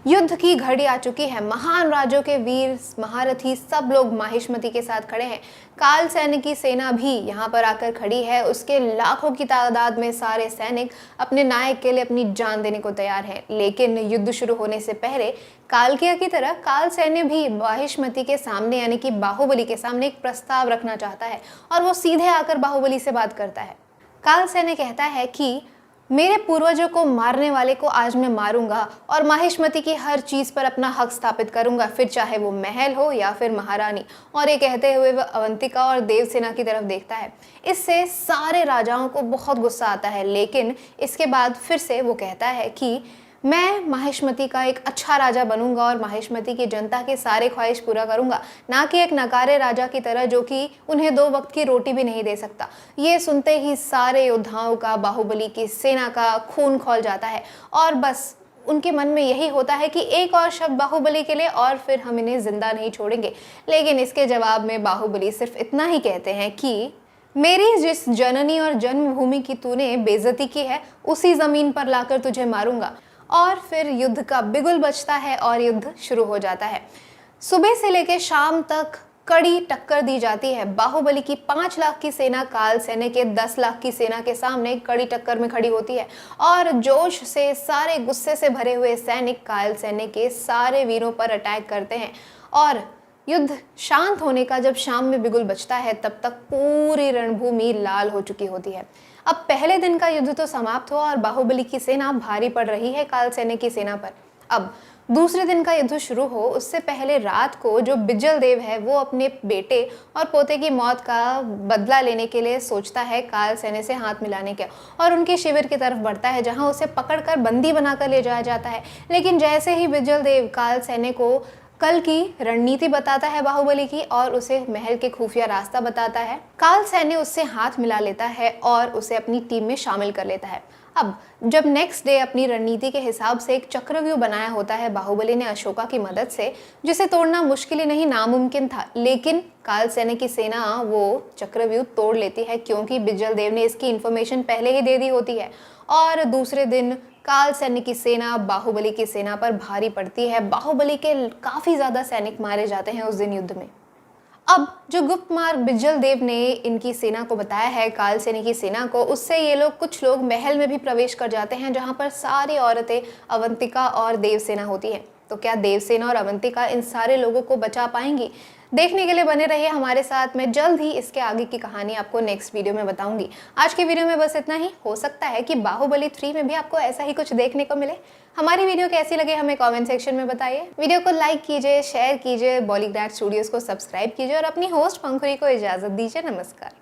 युद्ध की घड़ी आ चुकी है। महान राजों के वीर महारथी सब लोग माहिष्मति के साथ खड़े हैं। काल सैन्य की सेना भी यहाँ पर आकर खड़ी है। उसके लाखों की तादाद में सारे सैनिक अपने नायक के लिए अपनी जान देने को तैयार हैं। लेकिन युद्ध शुरू होने से पहले कालकिया की तरह काल सैन्य भी माहिष्मति के सामने यानी कि बाहुबली के सामने एक प्रस्ताव रखना चाहता है और वो सीधे आकर बाहुबली से बात करता है। काल सैन्य कहता है कि मेरे पूर्वजों को मारने वाले को आज मैं मारूंगा और माहिष्मति की हर चीज पर अपना हक स्थापित करूंगा, फिर चाहे वो महल हो या फिर महारानी। और ये कहते हुए वह अवंतिका और देवसेना की तरफ देखता है। इससे सारे राजाओं को बहुत गुस्सा आता है, लेकिन इसके बाद फिर से वो कहता है कि मैं माहिष्मति का एक अच्छा राजा बनूंगा और माहिष्मति की जनता के सारे ख्वाहिश पूरा करूंगा, ना कि एक नकारे राजा की तरह जो कि उन्हें 2 वक्त की रोटी भी नहीं दे सकता। ये सुनते ही सारे योद्धाओं का, बाहुबली की सेना का खून खौल जाता है और बस उनके मन में यही होता है कि एक और शब्द बाहुबली के लिए और फिर हम इन्हें जिंदा नहीं छोड़ेंगे। लेकिन इसके जवाब में बाहुबली सिर्फ इतना ही कहते हैं कि मेरी जिस जननी और जन्मभूमि की तूने बेइज्जती की है, उसी जमीन पर लाकर तुझे मारूंगा। और फिर युद्ध का बिगुल बजता है और युद्ध शुरू हो जाता है। सुबह से लेकर शाम तक कड़ी टक्कर दी जाती है। बाहुबली की 5 लाख की सेना काल सैन्य के 10 लाख की सेना के सामने कड़ी टक्कर में खड़ी होती है और जोश से, सारे गुस्से से भरे हुए सैनिक काल सैन्य के सारे वीरों पर अटैक करते हैं। और युद्ध शांत होने का जब शाम में बिगुल बजता है, तब तक पूरी रणभूमि लाल हो चुकी होती है। अब पहले दिन का युद्ध तो समाप्त हुआ और बाहुबली की सेना भारी पड़ रही है काल सैन्य की सेना पर। अब दूसरे दिन का युद्ध शुरू हो उससे पहले रात को जो बिजल देव है वो अपने बेटे और पोते की मौत का बदला लेने के लिए सोचता है काल सैन्य से हाथ मिलाने का और उनके शिविर की तरफ बढ़ता है, जहां उसे पकड़कर बंदी बनाकर ले जाया जाता है। लेकिन जैसे ही बिजल देव काल सैन्य को कल की रणनीति बताता है बाहुबली की और उसे महल के खुफिया रास्ता बताता है, काल सैन्य उससे हाथ मिला लेता है और उसे अपनी टीम में शामिल कर लेता है। अब जब नेक्स्ट डे अपनी रणनीति के हिसाब से एक चक्रव्यूह बनाया होता है बाहुबली ने अशोका की मदद से, जिसे तोड़ना मुश्किल ही नहीं नामुमकिन था, लेकिन काल सैन्य की सेना वो चक्रव्यूह तोड़ लेती है क्योंकि बिजल देव ने इसकी इंफॉर्मेशन पहले ही दे दी होती है। और दूसरे दिन काल सैन्य की सेना बाहुबली की सेना पर भारी पड़ती है। बाहुबली के काफी ज्यादा सैनिक मारे जाते हैं उस दिन युद्ध में। अब जो गुप्त मार्ग बिजल देव ने इनकी सेना को बताया है काल सैन्य की सेना को, उससे ये लोग कुछ लोग महल में भी प्रवेश कर जाते हैं, जहां पर सारी औरतें अवंतिका और देवसेना होती हैं। तो क्या देवसेना और अवंतिका इन सारे लोगों को बचा पाएंगी? देखने के लिए बने रहिए हमारे साथ। मैं जल्द ही इसके आगे की कहानी आपको नेक्स्ट वीडियो में बताऊंगी। आज के वीडियो में बस इतना ही। हो सकता है कि बाहुबली 3 में भी आपको ऐसा ही कुछ देखने को मिले। हमारी वीडियो कैसी लगे हमें कमेंट सेक्शन में बताइए। वीडियो को लाइक कीजिए, शेयर कीजिए, बॉलीग्राड स्टूडियोज को सब्सक्राइब कीजिए और अपनी होस्ट पंखुरी को इजाजत दीजिए। नमस्कार।